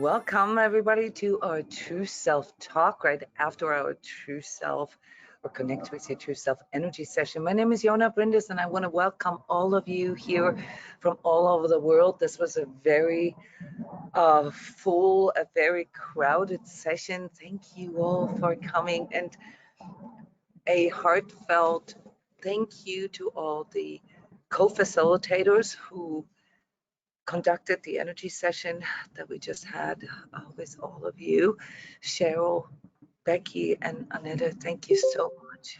Welcome everybody to our True Self talk right after our True Self or Connect with Your True Self energy session. My name is Jona Bryndis and I want to welcome all of you here from all over the world. This was a very full, a very crowded session. Thank you all for coming, and a heartfelt thank you to all the co-facilitators who conducted the energy session that we just had with all of you. Cheryl, Becky, and Aneta, thank you so much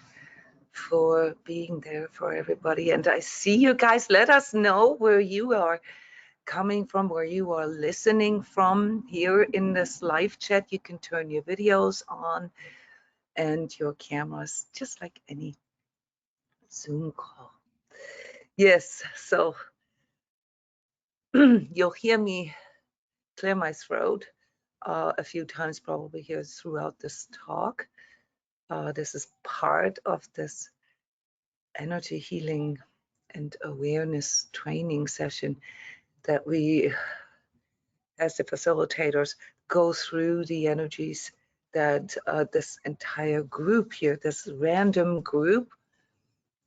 for being there for everybody. And I see you guys. Let us know where you are coming from, where you are listening from. Here in this live chat, you can turn your videos on and your cameras, just like any Zoom call. Yes, so you'll hear me clear my throat a few times probably here throughout this talk. This is part of this energy healing and awareness training session that we, as the facilitators, go through the energies that this entire group here, this random group,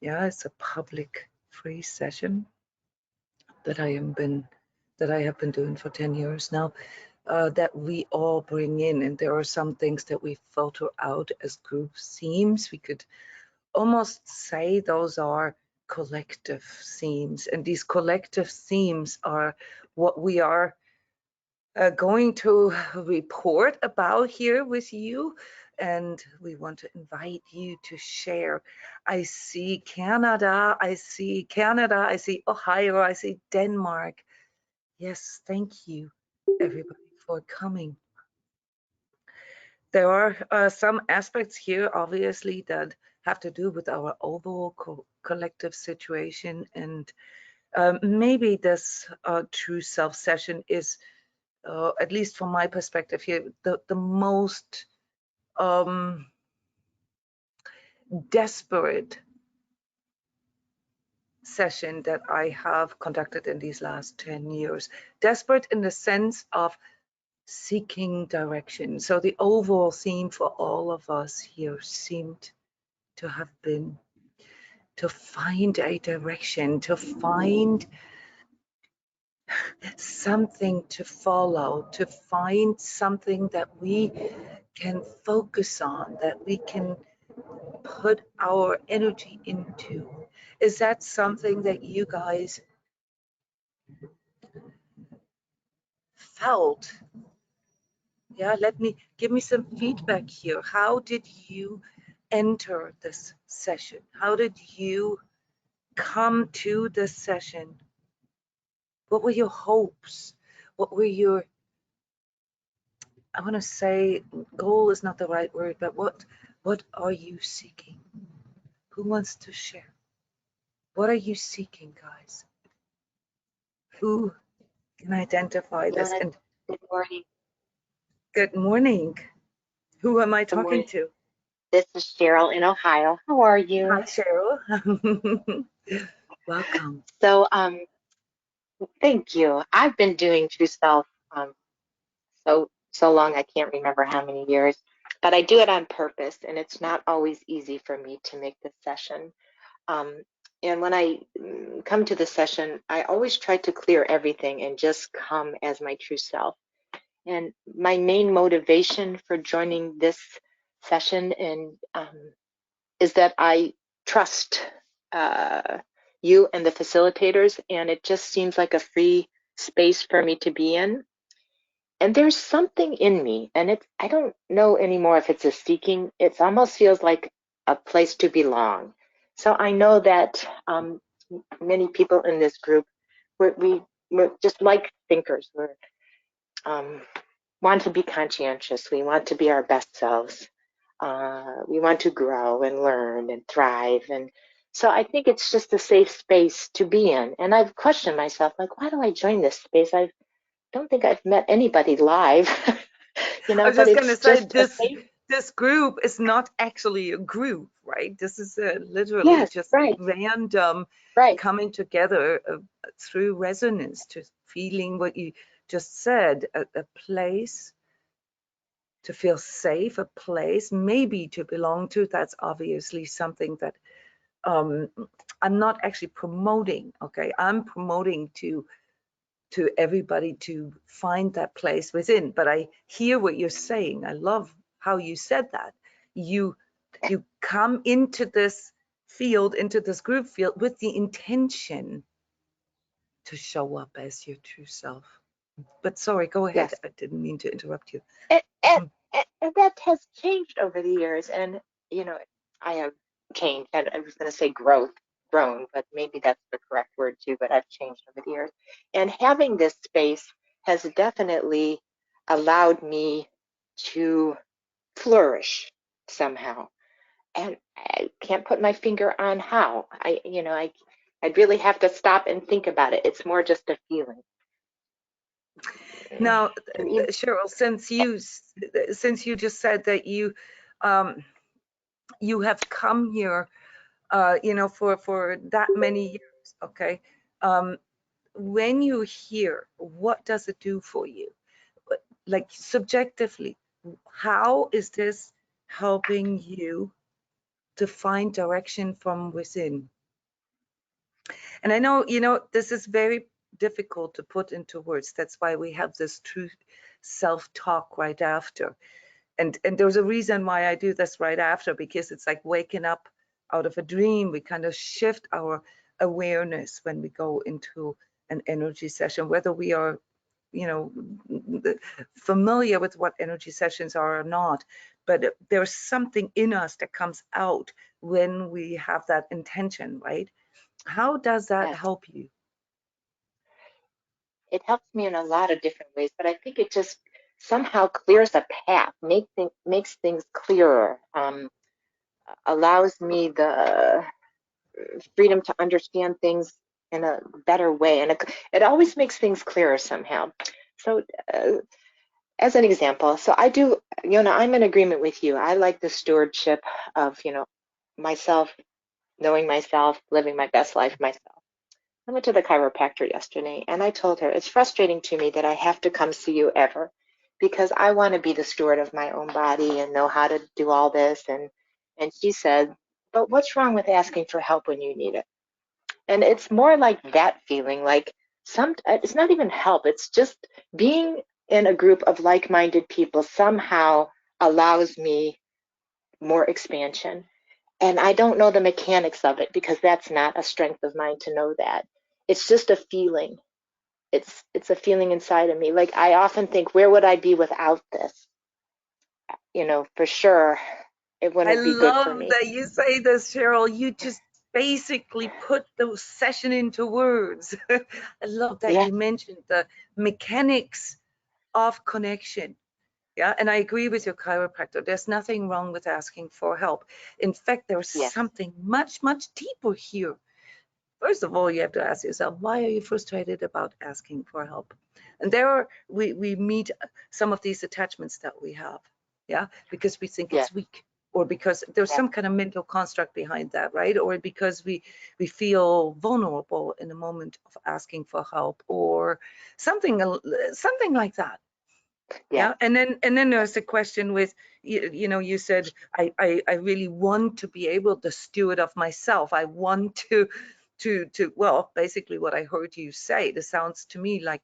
it's a public free session that I have been doing for 10 years now. That we all bring in, and there are some things that we filter out as group themes. We could almost say those are collective themes, and these collective themes are what we are going to report about here with you, and we want to invite you to share. I see Canada, I see Ohio, I see Denmark. Yes, thank you everybody for coming. There are some aspects here, obviously, that have to do with our overall collective situation, and maybe this True Self session is, at least from my perspective here, the most desperate session that I have conducted in these last 10 years. Desperate in the sense of seeking direction. So the overall theme for all of us here seemed to have been to find a direction, to find something to follow, to find something that we can focus on, that we can put our energy into. Is that something that you guys felt? Yeah, give me some feedback here. How did you enter this session? How did you come to this session? What were your hopes? What were your, I want to say goal is not the right word, but what are you seeking? Who wants to share? What are you seeking, guys? Who can identify this? And good morning. Good morning. Who am I talking to? This is Cheryl in Ohio. How are you? Hi, Cheryl. Welcome. So, thank you. I've been doing True Self so long I can't remember how many years, but I do it on purpose, and it's not always easy for me to make this session. And when I come to the session, I always try to clear everything and just come as my true self. And my main motivation for joining this session is that I trust you and the facilitators, and it just seems like a free space for me to be in. And there's something in me, and I don't know anymore if it's a seeking. It almost feels like a place to belong. So I know that many people in this group, we're just like thinkers. We're want to be conscientious. We want to be our best selves. We want to grow and learn and thrive. And so I think it's just a safe space to be in. And I've questioned myself, like, why do I join this space? I don't think I've met anybody live. I was just going to say, this group is not actually a group, right? This is literally random coming together through resonance, to feeling what you just said, a place to feel safe, a place maybe to belong to. That's obviously something that I'm not actually promoting. Okay, I'm promoting to everybody to find that place within. But I hear what you're saying. I love how you said that. You come into this field, into this group field, with the intention to show up as your true self. But sorry, go ahead. Yes. I didn't mean to interrupt you. And, and, and that has changed over the years. And, you know, I have changed. I was going to say grown, but maybe that's the correct word too, but I've changed over the years. And having this space has definitely allowed me to flourish somehow. And I can't put my finger on how. I'd really have to stop and think about it. It's more just a feeling. Now, And even, Cheryl, since you just said that you have come here, for that many years, okay? When you're here, what does it do for you? Like subjectively, how is this helping you to find direction from within? And I know, this is very difficult to put into words. That's why we have this true self-talk right after. And there's a reason why I do this right after, because it's like waking up out of a dream. We kind of shift our awareness when we go into an energy session, whether we are, familiar with what energy sessions are or not. But there's something in us that comes out when we have that intention, right? How does that yes. help you? It helps me in a lot of different ways, but I think it just somehow clears a path, makes things clearer, allows me the freedom to understand things in a better way, and it always makes things clearer somehow. So, as an example, so I do, I'm in agreement with you. I like the stewardship of, myself, knowing myself, living my best life myself. I went to the chiropractor yesterday and I told her it's frustrating to me that I have to come see you ever because I want to be the steward of my own body and know how to do all this. And she said, but what's wrong with asking for help when you need it? And it's more like that feeling, like it's not even help. It's just being in a group of like-minded people somehow allows me more expansion. And I don't know the mechanics of it because that's not a strength of mine to know that. It's just a feeling. It's a feeling inside of me. Like I often think, where would I be without this? For sure, it I wouldn't be good for love me. that you say this, Cheryl. You just basically put the session into words. I love that Yeah, you mentioned the mechanics of connection. Yeah, and I agree with your chiropractor. There's nothing wrong with asking for help. In fact, there's yes, something much, much deeper here. First of all, you have to ask yourself, why are you frustrated about asking for help? And we meet some of these attachments that we have, yeah, because we think yes, it's weak, or because there's yes, some kind of mental construct behind that, right? Or because we feel vulnerable in the moment of asking for help, or something like that. yes, Yeah, and then there's the question with you said I really want to be able to steward of myself. I want to well, basically what I heard you say. This sounds to me like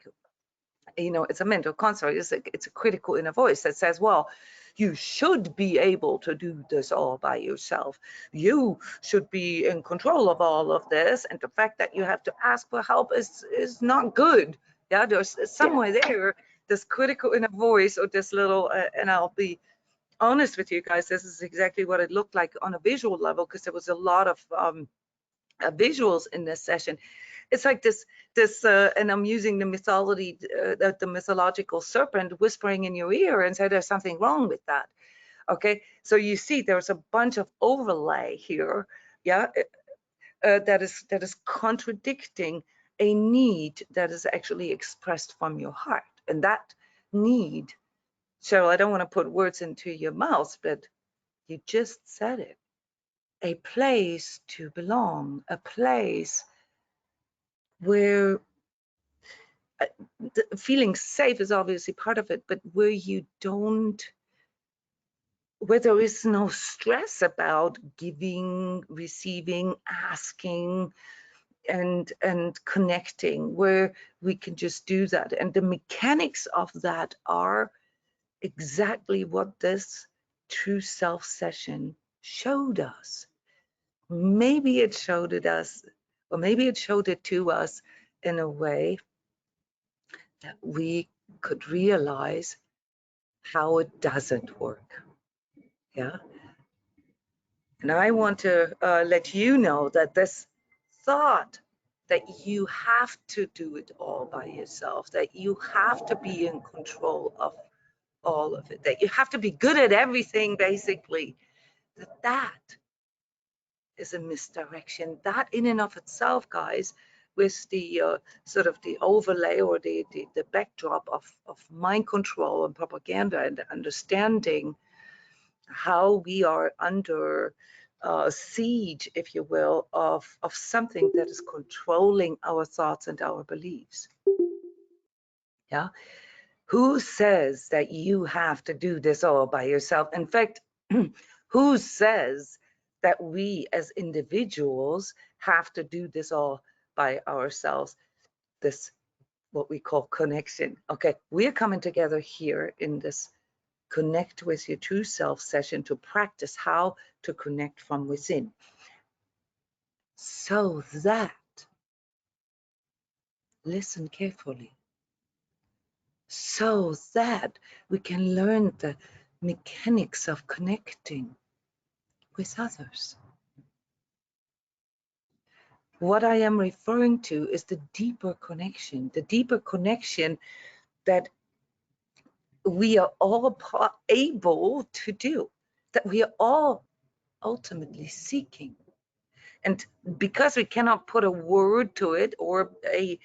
it's a mental construct. It's a critical inner voice that says, well, you should be able to do this all by yourself. You should be in control of all of this, and the fact that you have to ask for help is not good. Yeah, there's yes, somewhere there this critical inner voice, or this little and I'll be honest with you guys, this is exactly what it looked like on a visual level, because there was a lot of visuals in this session. It's like this and I'm using the mythology, the mythological serpent whispering in your ear and say there's something wrong with that. Okay, so you see there's a bunch of overlay here, yeah, that is contradicting a need that is actually expressed from your heart. And that need, Cheryl, I don't want to put words into your mouth, but you just said it. A place to belong, a place where feeling safe is obviously part of it, but where there is no stress about giving, receiving, asking, and connecting, where we can just do that. And the mechanics of that are exactly what this true self session showed us. Maybe it showed it us, or maybe it showed it to us in a way that we could realize how it doesn't work. Yeah. And I want to let you know that this thought that you have to do it all by yourself, that you have to be in control of all of it, that you have to be good at everything, basically, that is a misdirection. That in and of itself, guys, with the sort of the overlay or the backdrop of mind control and propaganda and understanding how we are under siege, if you will, of something that is controlling our thoughts and our beliefs. Yeah. Who says that you have to do this all by yourself? In fact, who says that we as individuals have to do this all by ourselves? This, what we call connection. Okay, we are coming together here in this Connect with Your True Self session to practice how to connect from within, so that, listen carefully, so that we can learn the mechanics of connecting with others. What I am referring to is the deeper connection that we are all able to do, that we are all ultimately seeking. And because we cannot put a word to it or a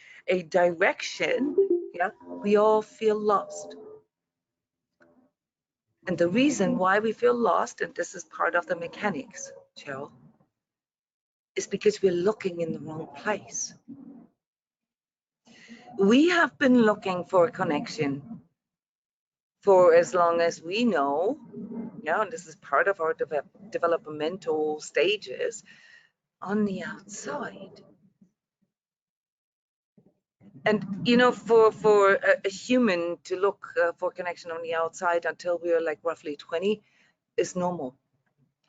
direction, yeah, we all feel lost. And the reason why we feel lost, and this is part of the mechanics, Joe, is because we're looking in the wrong place. We have been looking for a connection for as long as we know, yeah, and this is part of our developmental stages, on the outside. And you know, for a human to look for connection on the outside until we are like roughly 20 is normal.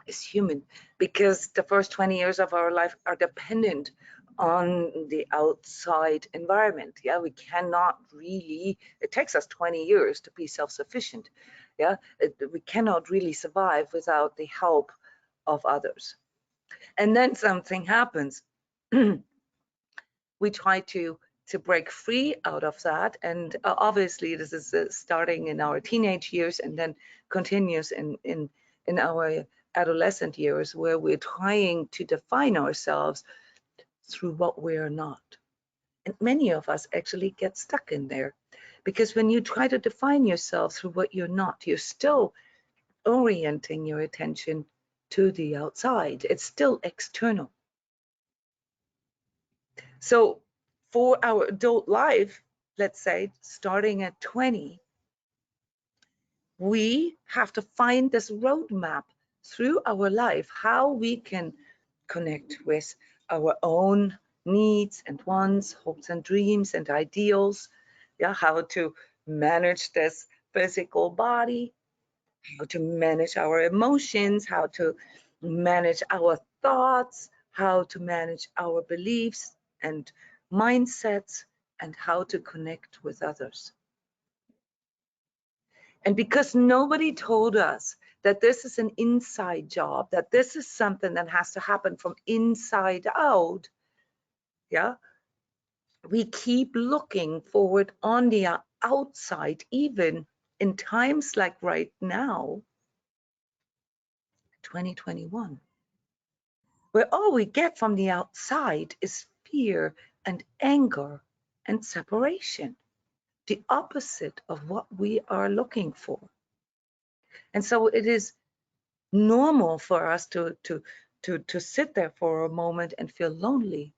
It's human, because the first 20 years of our life are dependent on the outside environment. Yeah, we cannot really, it takes us 20 years to be self-sufficient. Yeah, we cannot really survive without the help of others. And then something happens. We try to break free out of that, and obviously this is starting in our teenage years and then continues in our adolescent years, where we're trying to define ourselves through what we're not. And many of us actually get stuck in there, because when you try to define yourself through what you're not, you're still orienting your attention to the outside. It's still external. So for our adult life, let's say starting at 20, we have to find this roadmap through our life, how we can connect with our own needs and wants, hopes and dreams and ideals. Yeah, how to manage this physical body, how to manage our emotions, how to manage our thoughts, how to manage our beliefs and mindsets, and how to connect with others. And because nobody told us that this is an inside job, that this is something that has to happen from inside out, yeah, we keep looking forward on the outside, even in times like right now, 2021, where all we get from the outside is fear and anger and separation, the opposite of what we are looking for. And so it is normal for us to sit there for a moment and feel lonely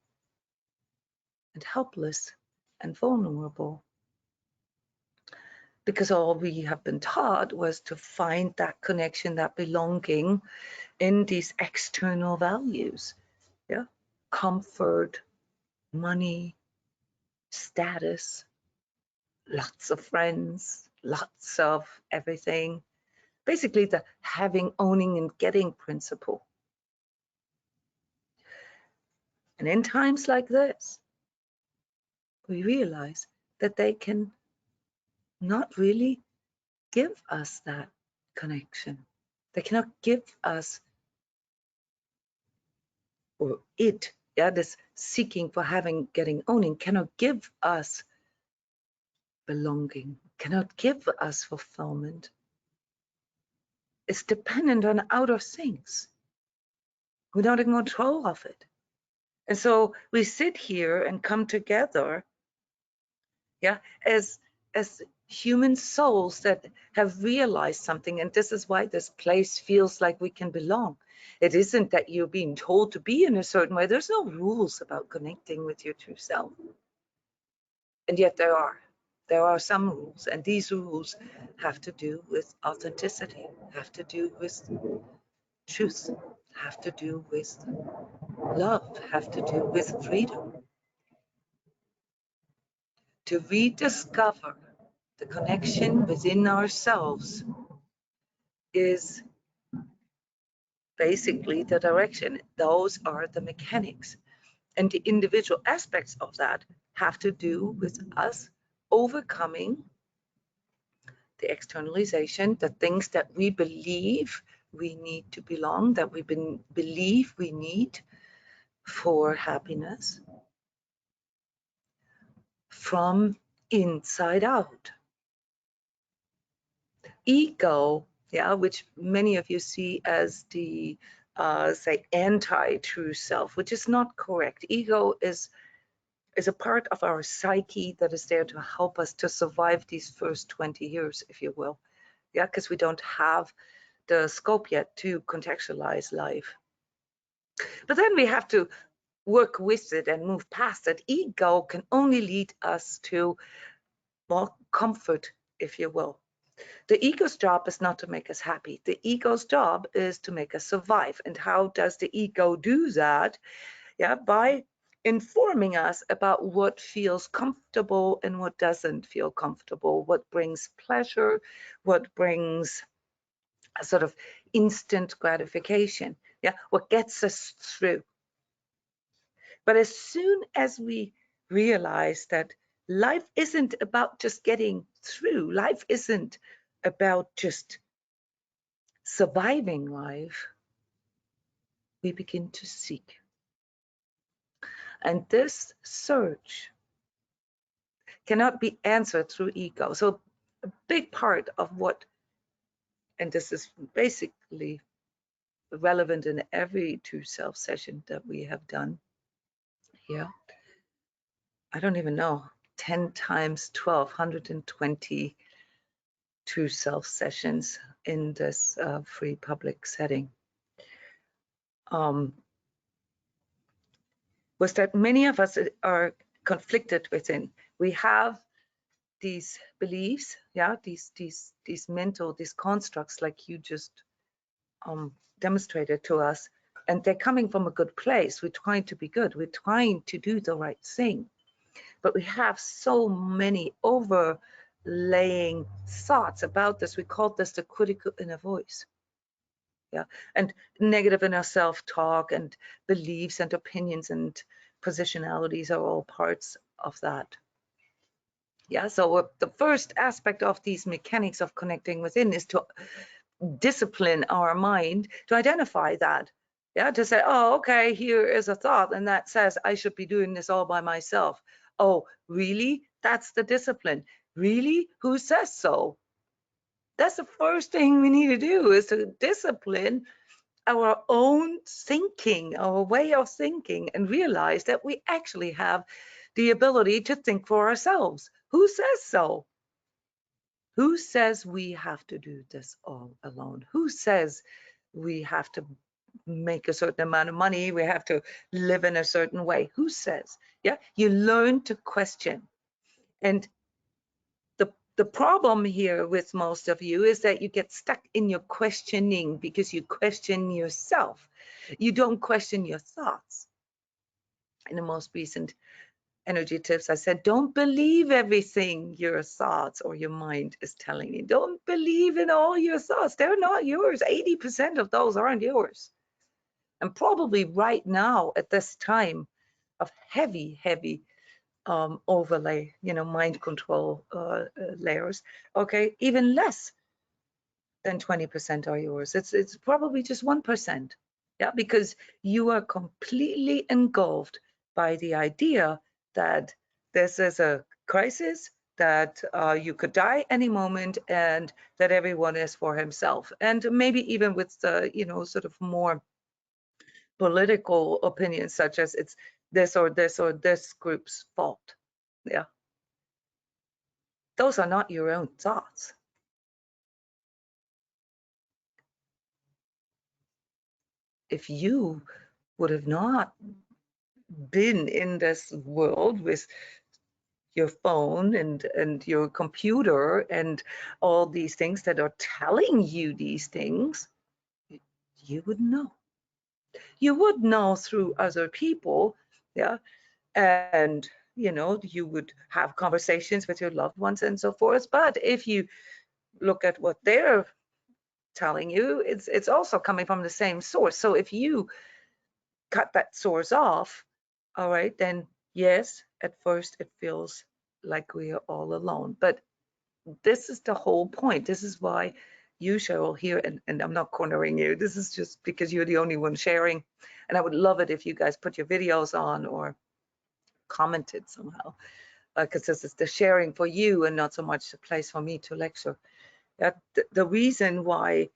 and helpless and vulnerable. Because all we have been taught was to find that connection, that belonging in these external values. Yeah, comfort, money, status, lots of friends, lots of everything. Basically the having, owning, and getting principle. And in times like this, we realize that they can not really give us that connection. They cannot give us, or it, yeah, this seeking for having, getting, owning cannot give us belonging, cannot give us fulfillment. It's dependent on outer things. We're not in control of it. And so we sit here and come together, yeah, as human souls that have realized something. And this is why this place feels like we can belong. It isn't that you're being told to be in a certain way. There's no rules about connecting with your true self. And yet there are some rules, and these rules have to do with authenticity, have to do with truth, have to do with love, have to do with freedom. To rediscover the connection within ourselves is basically the direction. Those are the mechanics. And the individual aspects of that have to do with us overcoming the externalization, the things that we believe we need to belong, that we believe we need for happiness, from inside out. Ego, yeah, which many of you see as the say anti-true self, which is not correct. Ego is a part of our psyche that is there to help us to survive these first 20 years, if you will. Yeah, because we don't have the scope yet to contextualize life. But then we have to work with it and move past it. Ego can only lead us to more comfort, if you will. The ego's job is not to make us happy. The ego's job is to make us survive. And how does the ego do that? Yeah, by informing us about what feels comfortable and what doesn't feel comfortable, what brings pleasure, what brings a sort of instant gratification, yeah, what gets us through. But as soon as we realize that life isn't about just getting through, life isn't about just surviving life, we begin to seek. And this search cannot be answered through ego. So a big part of what, and this is basically relevant in every true self session that we have done here, I don't even know, 10 times 12, 120 true self sessions in this free public setting, was that many of us are conflicted within. We have these beliefs, yeah, these mental, these constructs, like you just demonstrated to us, and they're coming from a good place. We're trying to be good. We're trying to do the right thing, but we have so many overlaying thoughts about this. We call this the critical inner voice. Yeah, and negative inner self-talk and beliefs and opinions and positionalities are all parts of that. Yeah, so the first aspect of these mechanics of connecting within is to discipline our mind to identify that. Yeah, to say, oh, okay, here is a thought, and that says I should be doing this all by myself. Oh, really? That's the discipline. Really? Who says so? That's the first thing we need to do, is to discipline our own thinking, our way of thinking, and realize that we actually have the ability to think for ourselves. Who says so? Who says we have to do this all alone? Who says we have to make a certain amount of money, we have to live in a certain way? Who says? Yeah, you learn to question. And the problem here with most of you is that you get stuck in your questioning because you question yourself. You don't question your thoughts. In the most recent energy tips, I said, don't believe everything your thoughts or your mind is telling you. Don't believe in all your thoughts. They're not yours. 80% of those aren't yours. And probably right now at this time of heavy overlay, mind control layers, okay, even less than 20% are yours. It's probably just 1%. Yeah, because you are completely engulfed by the idea that this is a crisis, that you could die any moment, and that everyone is for himself. And maybe even with the, sort of more political opinions, such as it's this or this or this group's fault. Yeah. Those are not your own thoughts. If you would have not been in this world with your phone and your computer and all these things that are telling you these things, you would know. You would know through other people, yeah, and you would have conversations with your loved ones and so forth. But if you look at what they're telling you, it's also coming from the same source. So if you cut that source off, all right, then yes, at first it feels like we are all alone. But this is the whole point. This is why you, Cheryl, here, and I'm not cornering you. This is just because you're the only one sharing. And I would love it if you guys put your videos on or commented somehow, because this is the sharing for you and not so much a place for me to lecture. The reason why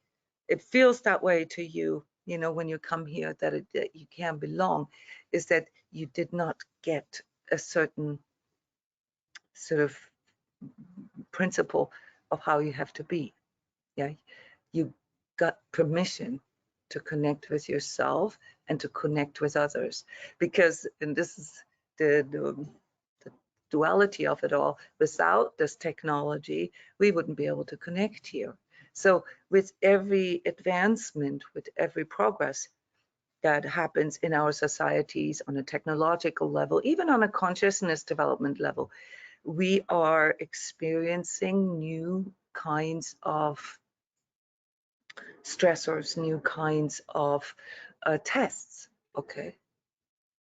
it feels that way to you, when you come here, that you can't belong, is that you did not get a certain sort of principle of how you have to be. Yeah, you got permission to connect with yourself and to connect with others, because, and this is the duality of it all, without this technology we wouldn't be able to connect here. So with every advancement, with every progress that happens in our societies on a technological level, even on a consciousness development level, we are experiencing new kinds of stressors, new kinds of tests. Okay,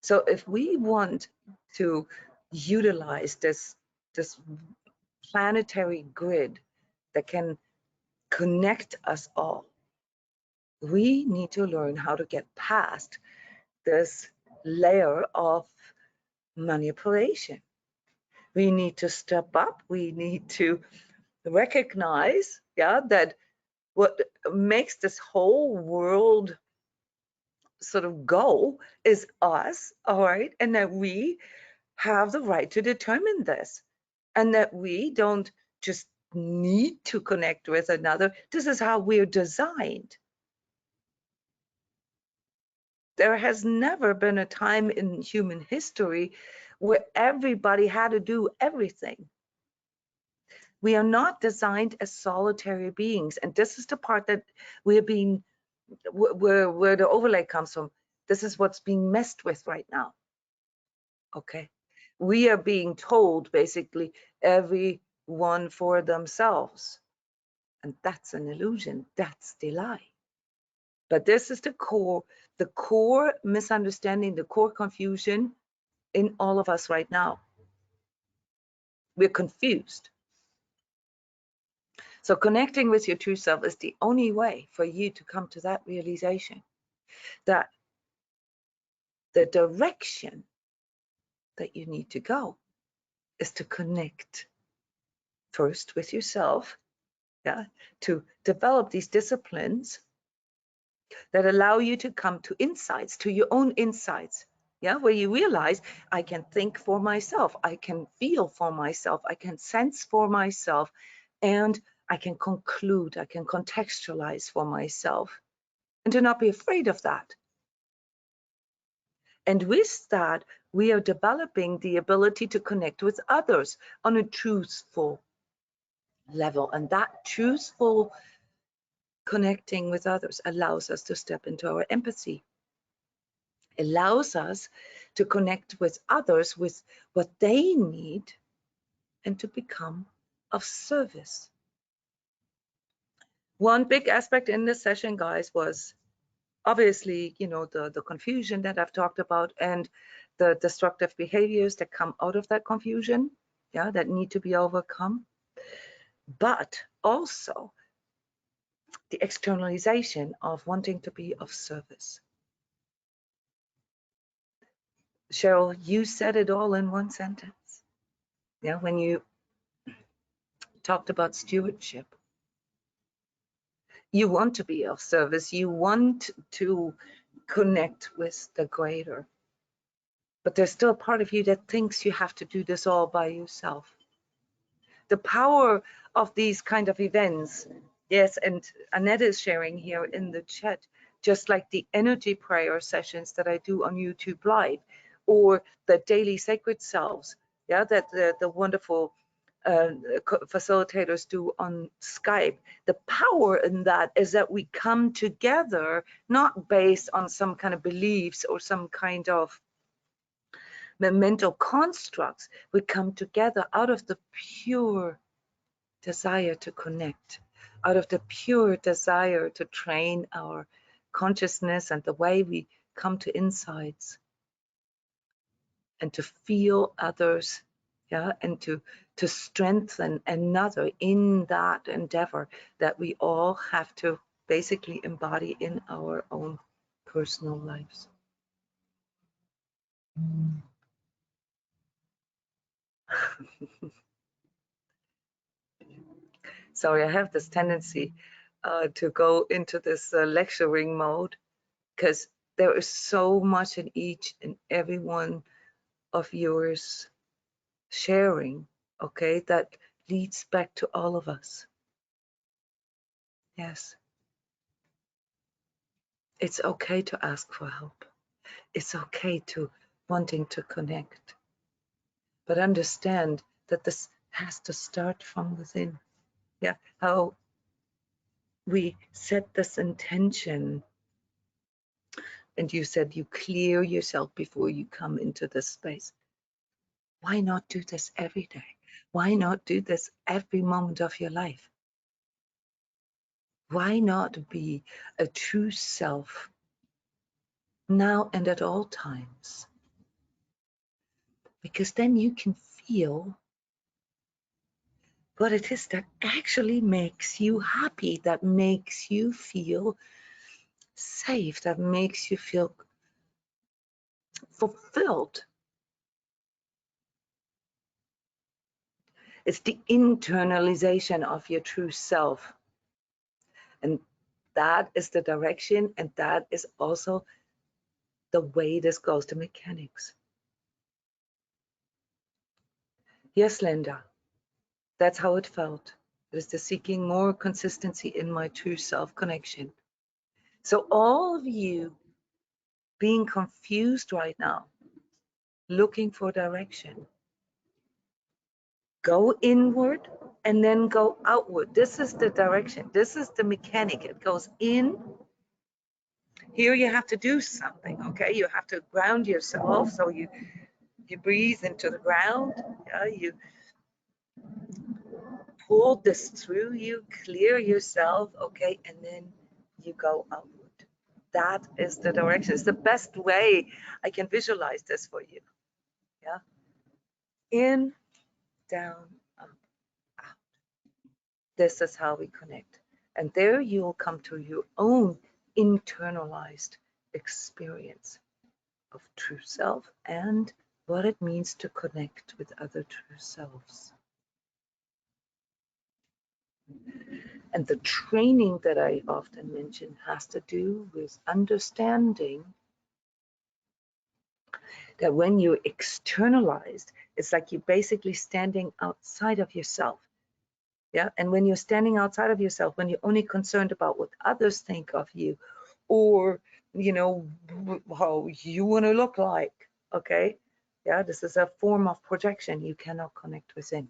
so if we want to utilize this planetary grid that can connect us all, we need to learn how to get past this layer of manipulation. We need to step up. We need to recognize, yeah, that what makes this whole world sort of go is us, all right, and that we have the right to determine this, and that we don't just need to connect with another. This is how we're designed. There has never been a time in human history where everybody had to do everything. We are not designed as solitary beings, and this is the part that we're being, where the overlay comes from. This is what's being messed with right now. Okay, we are being told basically everyone for themselves, and that's an illusion. That's the lie. But this is the core misunderstanding, the core confusion in all of us right now. We're confused. So connecting with your true self is the only way for you to come to that realization that the direction that you need to go is to connect first with yourself, yeah, to develop these disciplines that allow you to come to insights, to your own insights, yeah, where you realize I can think for myself, I can feel for myself, I can sense for myself, and I can conclude, I can contextualize for myself, and to not be afraid of that. And with that, we are developing the ability to connect with others on a truthful level. And that truthful connecting with others allows us to step into our empathy, allows us to connect with others with what they need and to become of service. One big aspect in this session, guys, was obviously, the confusion that I've talked about and the destructive behaviors that come out of that confusion, that need to be overcome. But also the externalization of wanting to be of service. Cheryl, you said it all in one sentence. When you talked about stewardship. You want to be of service. You want to connect with the greater. But there's still a part of you that thinks you have to do this all by yourself. The power of these kind of events, yes, and Annette is sharing here in the chat, just like the energy prayer sessions that I do on YouTube Live, or the daily sacred selves, that the wonderful facilitators do on Skype. The power in that is that we come together, not based on some kind of beliefs or some kind of mental constructs. We come together out of the pure desire to connect, out of the pure desire to train our consciousness and the way we come to insights and to feel others, and to strengthen another in that endeavor that we all have to basically embody in our own personal lives. Sorry, I have this tendency to go into this lecturing mode, because there is so much in each and every one of yours sharing, okay, that leads back to all of us. Yes. It's okay to ask for help. It's okay to wanting to connect. But understand that this has to start from within. How we set this intention. And you said you clear yourself before you come into this space. Why not do this every day? Why not do this every moment of your life? Why not be a true self now and at all times? Because then you can feel what it is that actually makes you happy, that makes you feel safe, that makes you feel fulfilled. It's the internalization of your true self. And that is the direction, and that is also the way this goes to mechanics. Yes, Linda, that's how it felt. It is the seeking more consistency in my true self connection. So all of you being confused right now, looking for direction, go inward and then go outward. This is the direction. This is the mechanic. It goes in. Here you have to do something, okay? You have to ground yourself. So you breathe into the ground. You pull this through you, clear yourself, okay? And then you go outward. That is the direction. It's the best way I can visualize this for you. In, down, up, out. This is how we connect. And there you will come to your own internalized experience of true self and what it means to connect with other true selves. And the training that I often mention has to do with understanding that when you're externalized, it's like you're basically standing outside of yourself. And when you're standing outside of yourself, when you're only concerned about what others think of you, or you know, how you want to look like. Okay. Yeah, this is a form of projection. You cannot connect within.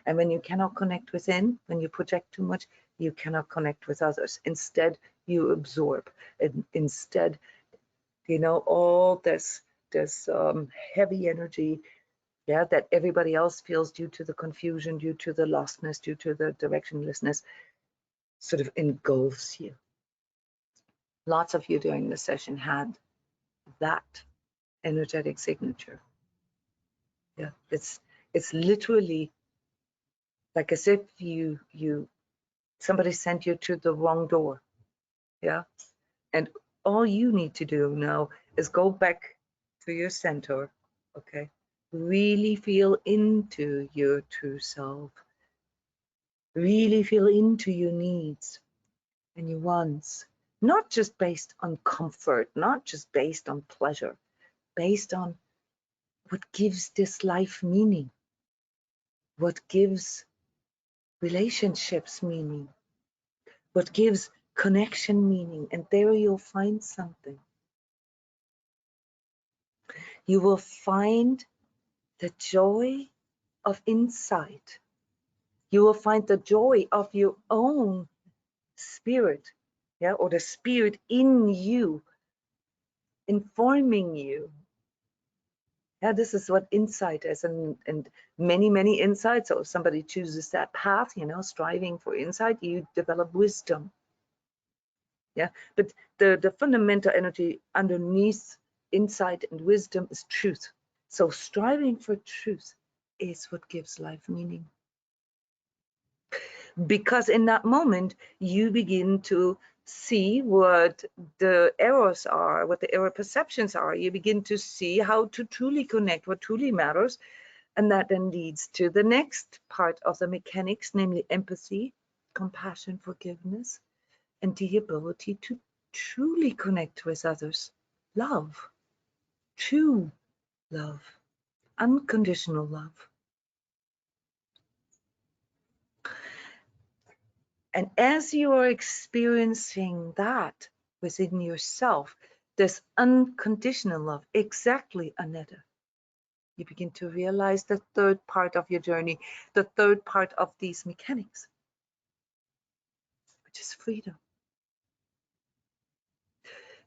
And when you cannot connect within, when you project too much, you cannot connect with others. Instead, you absorb. And instead, you know, all this heavy energy, yeah, that everybody else feels due to the confusion, due to the lostness, due to the directionlessness, sort of engulfs you. Lots of you during the session had that energetic signature. Yeah, it's literally like as if somebody sent you to the wrong door. Yeah, and all you need to do now is go back to your center. Okay, really feel into your true self. Really feel into your needs and your wants, not just based on comfort, not just based on pleasure, based on what gives this life meaning, what gives relationships meaning, what gives connection meaning. And there you'll find something. You will find the joy of insight. You will find the joy of your own spirit, yeah, or the spirit in you, informing you. Yeah, this is what insight is, and many insights. So if somebody chooses that path, you know, striving for insight, you develop wisdom. Yeah, but the fundamental energy underneath insight and wisdom is truth. So striving for truth is what gives life meaning. Because in that moment, you begin to see what the errors are, what the error perceptions are. You begin to see how to truly connect, what truly matters. And that then leads to the next part of the mechanics, namely empathy, compassion, forgiveness, and the ability to truly connect with others. Love, true love, unconditional love. And as you are experiencing that within yourself, this unconditional love, exactly, Aneta, you begin to realize the third part of your journey, the third part of these mechanics, which is freedom.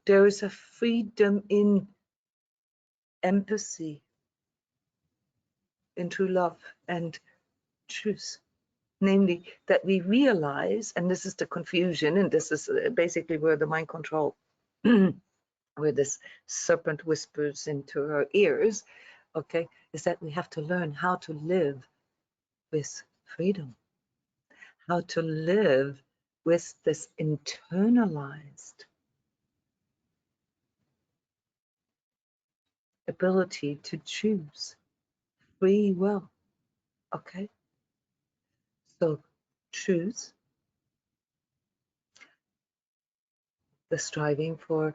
There is a freedom in empathy, in true love and truth. Namely, that we realize, and this is the confusion, and this is basically where the mind control, where this serpent whispers into our ears, okay, is that we have to learn how to live with freedom, how to live with this internalized ability to choose free will, okay? So truth, the striving for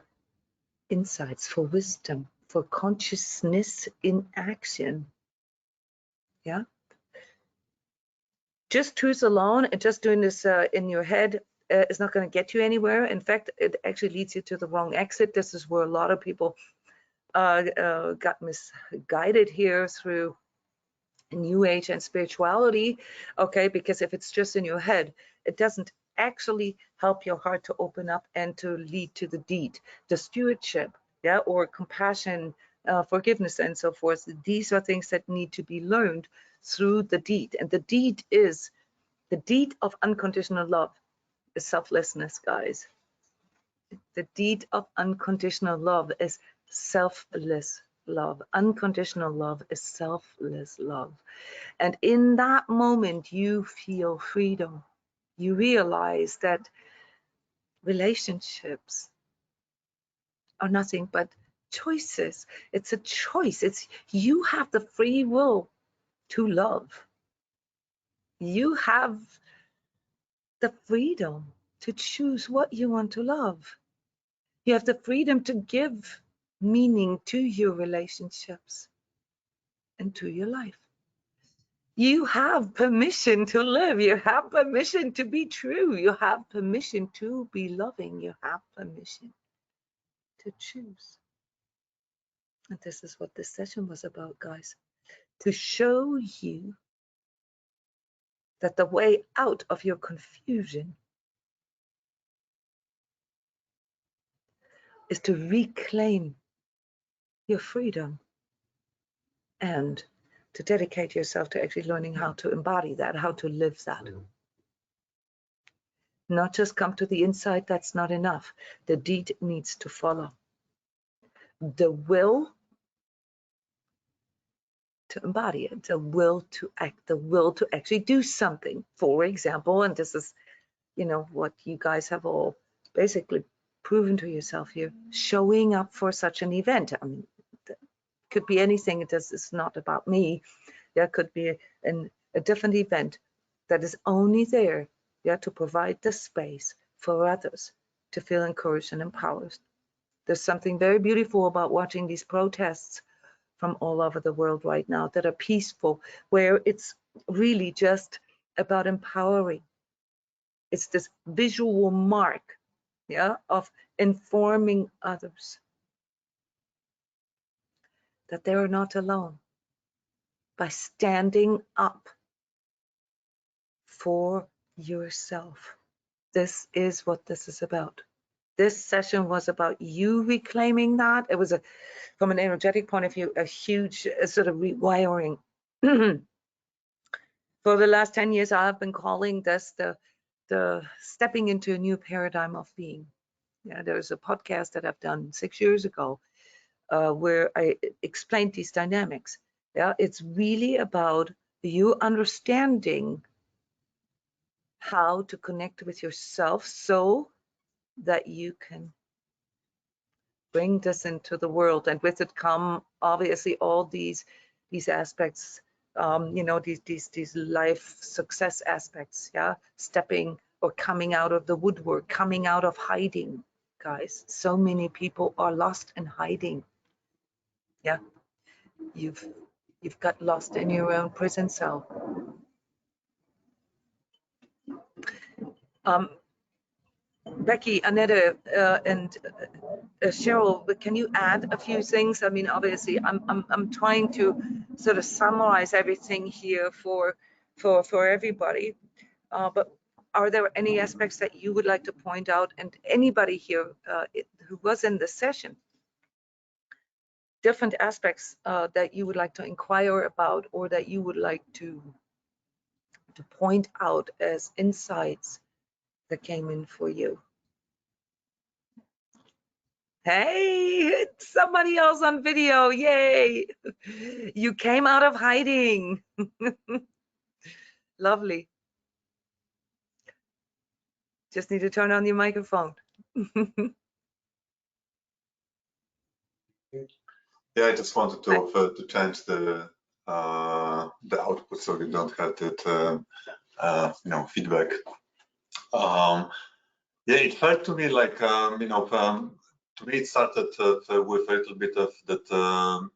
insights, for wisdom, for consciousness in action. Yeah. Just truth alone and just doing this in your head is not going to get you anywhere. In fact, it actually leads you to the wrong exit. This is where a lot of people got misguided here through New Age and spirituality. Okay, because if it's just in your head, it doesn't actually help your heart to open up and to lead to the deed, the stewardship, yeah, or compassion, forgiveness, and so forth. These are things that need to be learned through the deed, and the deed of unconditional love is selflessness, guys. The deed of unconditional love is selfless love. Unconditional love is selfless love. And in that moment, you feel freedom. You realize that relationships are nothing but choices. It's a choice. It's you have the free will to love. You have the freedom to choose what you want to love. You have the freedom to give meaning to your relationships and to your life. You have permission to live. You have permission to be true. You have permission to be loving. You have permission. to choose. And this is what this session was about, guys. To show you that the way out of your confusion is to reclaim your freedom and to dedicate yourself to actually learning how to embody that, how to live that. Not just come to the insight, that's not enough. The deed needs to follow. The will to embody it, the will to act, the will to actually do something. For example, and this is, you know, what you guys have all basically proven to yourself here, showing up for such an event. I mean, it could be anything. It's not about me. There could be a different event that is only there, yeah, to provide the space for others to feel encouraged and empowered. There's something very beautiful about watching these protests from all over the world right now that are peaceful, where it's really just about empowering. It's this visual mark, yeah, of informing others that they are not alone by standing up for yourself. This is what this is about. This session was about you reclaiming that. It was from an energetic point of view, a huge sort of rewiring. For the last 10 years, I've been calling this the stepping into a new paradigm of being. Yeah, there's a podcast that I've done 6 years ago where I explained these dynamics. Yeah, it's really about you understanding how to connect with yourself so that you can bring this into the world, and with it come obviously all these aspects, you know, these life success aspects, yeah, stepping or coming out of the woodwork, coming out of hiding. Guys, so many people are lost in hiding. Yeah, you've got lost in your own prison cell. Becky, Annette, and Cheryl, can you add a few things? I mean, obviously, I'm trying to sort of summarize everything here for everybody. But are there any aspects that you would like to point out? And anybody here who was in the session, different aspects that you would like to inquire about, or that you would like to point out as insights that came in for you? Hey, somebody else on video. Yay. You came out of hiding. Lovely. Just need to turn on your microphone. Yeah, I just wanted to change the output so we don't have that you know, feedback. Yeah, it felt to me like you know, to me it started with a little bit of that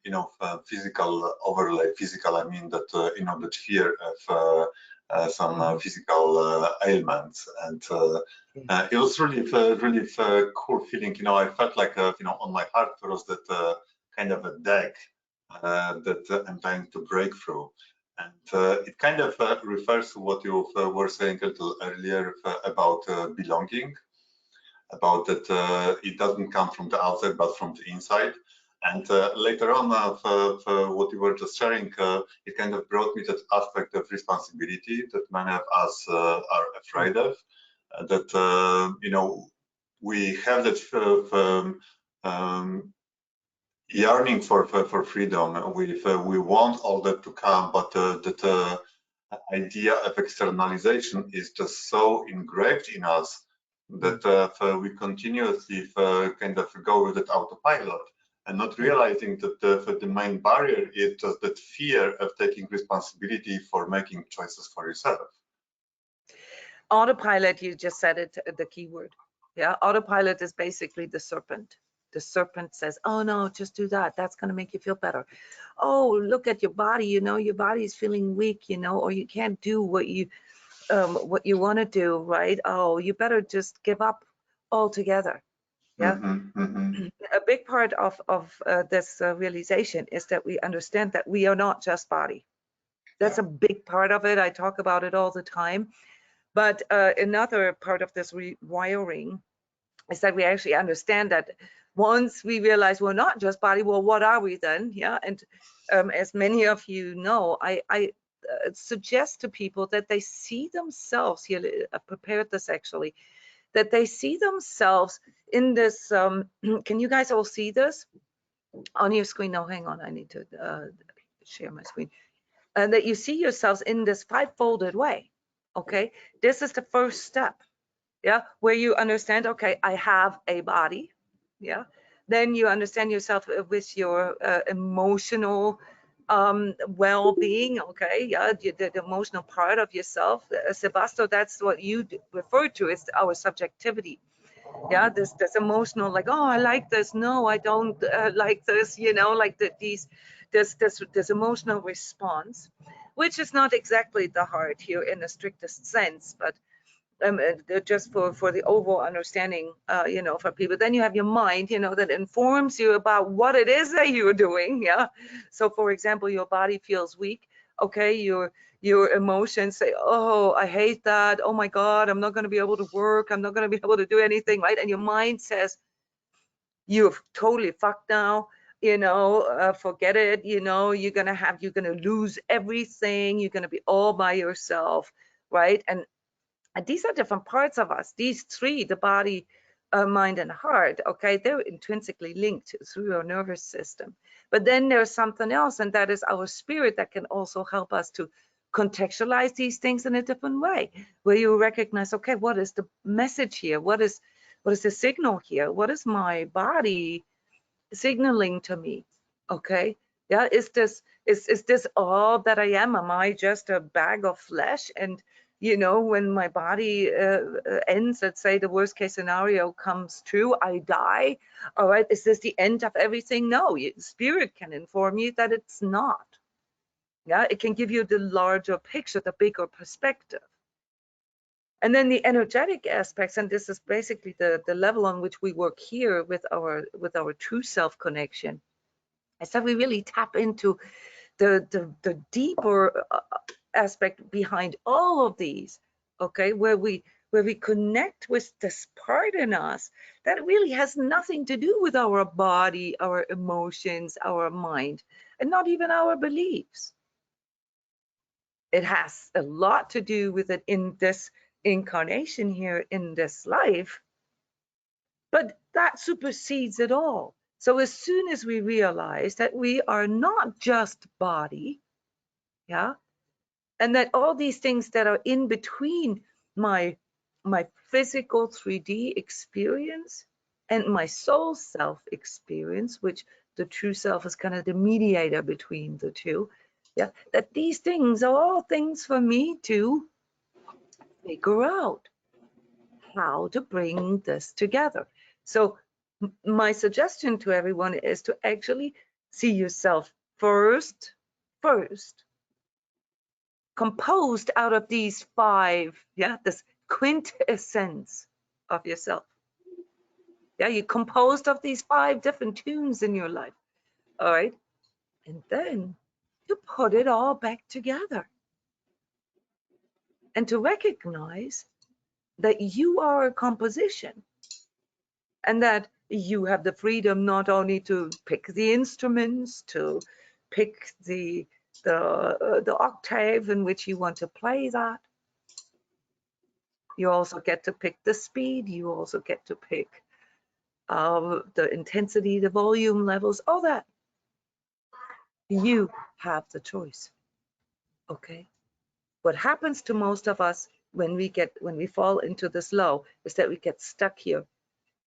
you know, physical overlay. Physical, I mean that you know, that fear of some physical ailments, and it was really cool feeling. You know, I felt like you know, on my heart there was that kind of a deck that I'm trying to break through. And it kind of refers to what you were saying a little earlier about belonging, about that it doesn't come from the outside but from the inside. And later on, what you were just sharing, it kind of brought me that aspect of responsibility that many of us are afraid of, that you know, we have that yearning for freedom. We want all that to come, but that idea of externalization is just so engraved in us that we continuously kind of go with that autopilot and not realizing that the main barrier is just that fear of taking responsibility for making choices for yourself. Autopilot, you just said it, the key word. Yeah, autopilot is basically the serpent. The serpent says, oh no, just do that. That's going to make you feel better. Oh, look at your body, you know, your body is feeling weak, you know, or you can't do what you want to do, right? Oh, you better just give up altogether. Yeah. Mm-hmm. A big part of this realization is that we understand that we are not just body. That's a big part of it. I talk about it all the time. But another part of this rewiring is that we actually understand that once we realize we're not just body, well, what are we then? Yeah. And as many of you know, I suggest to people that they see themselves here. I prepared this actually, that they see themselves in this. Can you guys all see this on your screen? No, hang on. I need to share my screen. And that you see yourselves in this five-folded way. Okay. This is the first step. Yeah, where you understand, okay, I have a body. Yeah, then you understand yourself with your emotional well-being. Okay, yeah, the emotional part of yourself, Sebastian, that's what you refer to as our subjectivity. Yeah, this emotional, like, oh, I like this, no, I don't like this, you know, like this emotional response, which is not exactly the heart here in the strictest sense, but just for the overall understanding, you know, for people. Then you have your mind, you know, that informs you about what it is that you're doing. Yeah. So, for example, your body feels weak. Okay, your emotions say, oh, I hate that. Oh my God, I'm not going to be able to work. I'm not going to be able to do anything, right? And your mind says, you're totally fucked now. You know, forget it. You know, you're gonna lose everything. You're gonna be all by yourself, right? And these are different parts of us. These three, the body, mind, and heart, okay, they're intrinsically linked through our nervous system. But then there's something else, and that is our spirit that can also help us to contextualize these things in a different way, where you recognize, okay, what is the message here? What is the signal here? What is my body signaling to me? Okay, yeah, is this all that I am? Am I just a bag of flesh? And you know, when my body ends, let's say the worst case scenario comes true, I die. All right, is this the end of everything? No, spirit can inform you that it's not. Yeah, it can give you the larger picture, the bigger perspective. And then the energetic aspects, and this is basically the level on which we work here with our true self connection, is that we really tap into the deeper aspect behind all of these, okay, where we connect with this part in us that really has nothing to do with our body, our emotions, our mind, and not even our beliefs. It has a lot to do with it in this incarnation here in this life, but that supersedes it all. So as soon as we realize that we are not just body, yeah, and that all these things that are in between my physical 3D experience and my soul self experience, which the true self is kind of the mediator between the two, yeah, that these things are all things for me to figure out how to bring this together. So my suggestion to everyone is to actually see yourself first composed out of these five, yeah, this quintessence of yourself. Yeah, you're composed of these five different tunes in your life. All right. And then you put it all back together. And to recognize that you are a composition and that you have the freedom not only to pick the instruments, to pick the octave in which you want to play that. You also get to pick the speed. You also get to pick the intensity, the volume levels, all that. You have the choice. Okay. What happens to most of us when we fall into this low is that we get stuck here,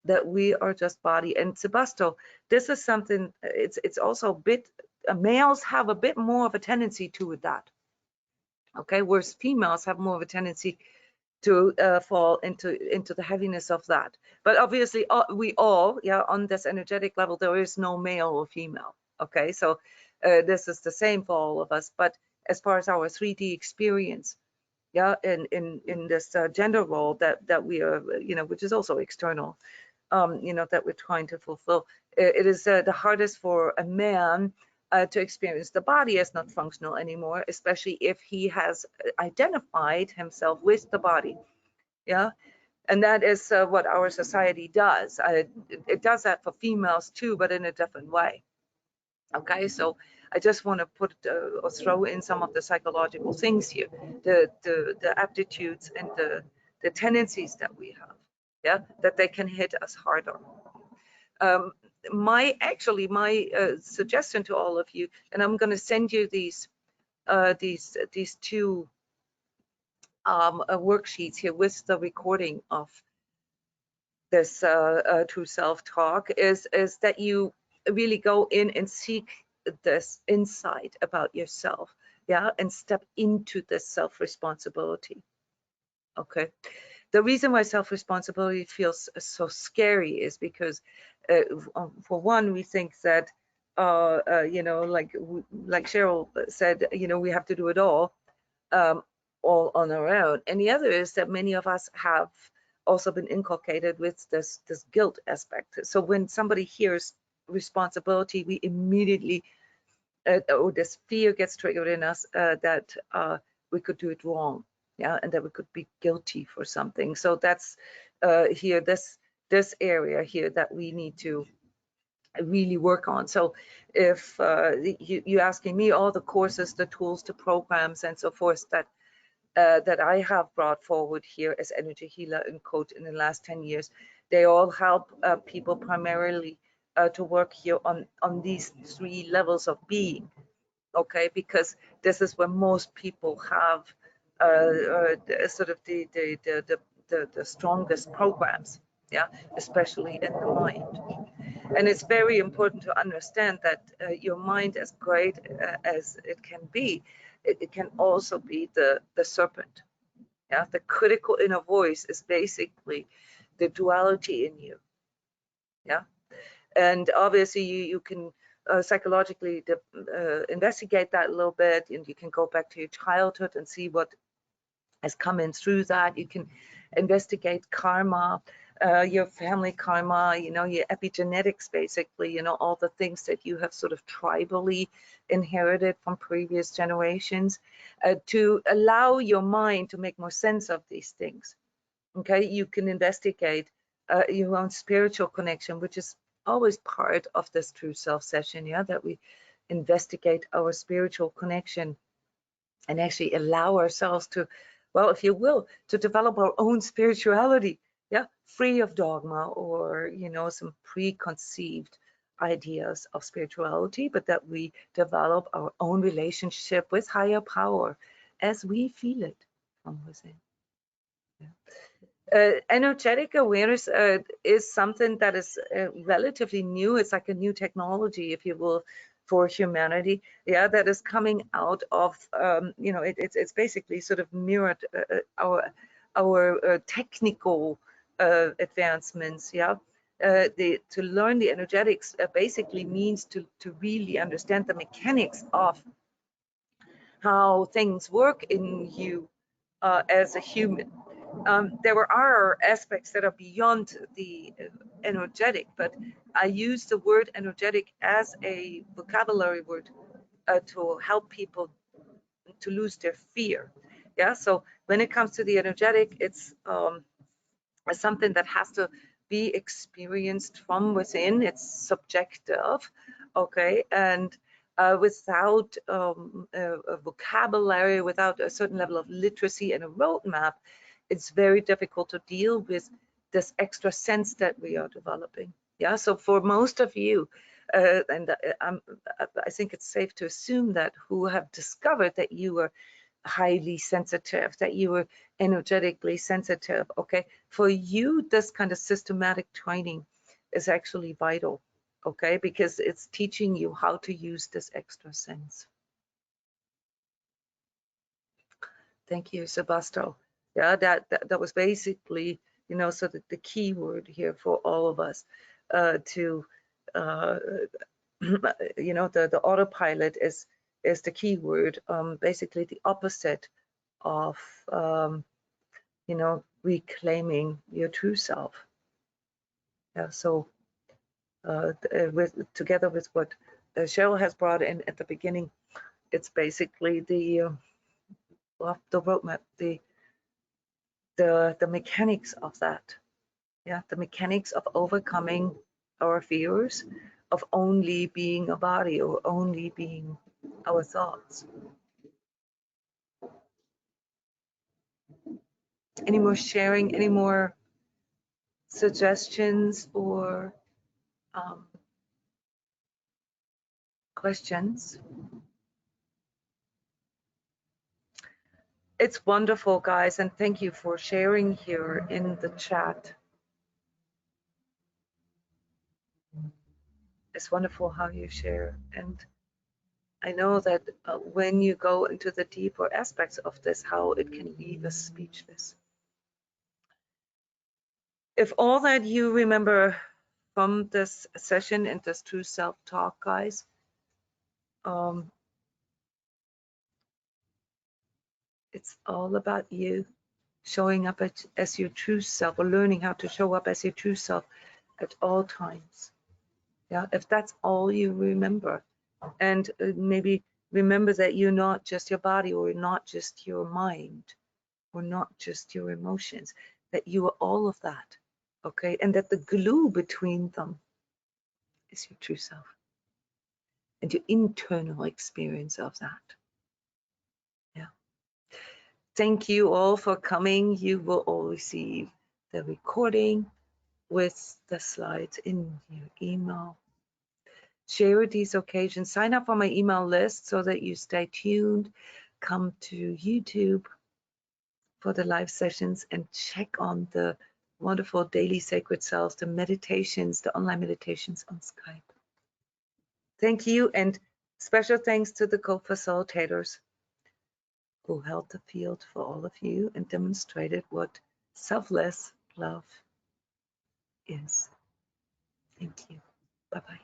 that we are just body. And Sebastian, this is something. It's also a bit. Males have a bit more of a tendency to that. Okay, whereas females have more of a tendency to fall into the heaviness of that. But obviously, we all, yeah, on this energetic level, there is no male or female. Okay, so this is the same for all of us. But as far as our 3D experience, yeah, in this gender role that we are, you know, which is also external, you know, that we're trying to fulfill. It is the hardest for a man to experience the body as not functional anymore, especially if he has identified himself with the body. Yeah, and that is what our society does. It does that for females too, but in a different way. Okay, so I just want to put or throw in some of the psychological things here, the aptitudes and the tendencies that we have, yeah, that they can hit us harder. My suggestion to all of you, and I'm going to send you these two worksheets here with the recording of this true self talk, is that you really go in and seek this insight about yourself, yeah, and step into this self responsibility. Okay, the reason why self responsibility feels so scary is because for one, we think that you know, like Cheryl said, you know, we have to do it all on our own, and the other is that many of us have also been inculcated with this guilt aspect. So when somebody hears responsibility, we immediately or this fear gets triggered in us that we could do it wrong, yeah, and that we could be guilty for something. So that's here, this area here that we need to really work on. So if you're asking me, all the courses, the tools, the programs, and so forth that I have brought forward here as energy healer and coach in the last 10 years, they all help people primarily to work here on these 3 levels of being. Okay, because this is where most people have sort of the strongest programs, yeah, especially in the mind. And it's very important to understand that your mind, as great as it can be, it can also be the serpent. Yeah, the critical inner voice is basically the duality in you. Yeah, and obviously you can psychologically investigate that a little bit, and you can go back to your childhood and see what has come in through that. You can investigate karma, your family karma, you know, your epigenetics, basically, you know, all the things that you have sort of tribally inherited from previous generations, to allow your mind to make more sense of these things. Okay, you can investigate your own spiritual connection, which is always part of this true self session, yeah, that we investigate our spiritual connection and actually allow ourselves to, well, if you will, to develop our own spirituality, yeah, free of dogma or, you know, some preconceived ideas of spirituality, but that we develop our own relationship with higher power as we feel it from within. Energetic awareness is something that is relatively new. It's like a new technology, if you will, for humanity. Yeah, that is coming out of, you know, it's basically sort of mirrored our technical advancements. Yeah, to learn the energetics basically means to really understand the mechanics of how things work in you as a human. There are aspects that are beyond the energetic, but I use the word energetic as a vocabulary word to help people to lose their fear. Yeah, so when it comes to the energetic, it's something that has to be experienced from within. It's subjective, okay, and without a vocabulary, without a certain level of literacy and a roadmap, it's very difficult to deal with this extra sense that we are developing. Yeah, so for most of you, and I think it's safe to assume that who have discovered that you are highly sensitive, that you were energetically sensitive, okay, for you, this kind of systematic training is actually vital, okay, because it's teaching you how to use this extra sense. Thank you, Sebastian. Yeah, that was basically, you know, so that the key word here for all of us to, you know, the autopilot is the key word, basically the opposite of, you know, reclaiming your true self. Yeah, so together with what Cheryl has brought in at the beginning, it's basically the roadmap, the mechanics of that. Yeah, the mechanics of overcoming our fears of only being a body or only being our thoughts. Any more sharing, any more suggestions or questions? It's wonderful, guys, and thank you for sharing here in the chat. It's wonderful how you share, and I know that when you go into the deeper aspects of this, how it can leave us speechless. If all that you remember from this session and this true self-talk, guys, it's all about you showing up as your true self, or learning how to show up as your true self at all times. Yeah, if that's all you remember, and maybe remember that you're not just your body, or not just your mind, or not just your emotions, that you are all of that, okay? And that the glue between them is your true self and your internal experience of that. Yeah. Thank you all for coming. You will all receive the recording with the slides in your email. Share these occasions. Sign up on my email list so that you stay tuned. Come to YouTube for the live sessions and check on the wonderful daily sacred selves, the meditations, the online meditations on Skype. Thank you, and special thanks to the co-facilitators who held the field for all of you and demonstrated what selfless love is. Thank you. Bye-bye.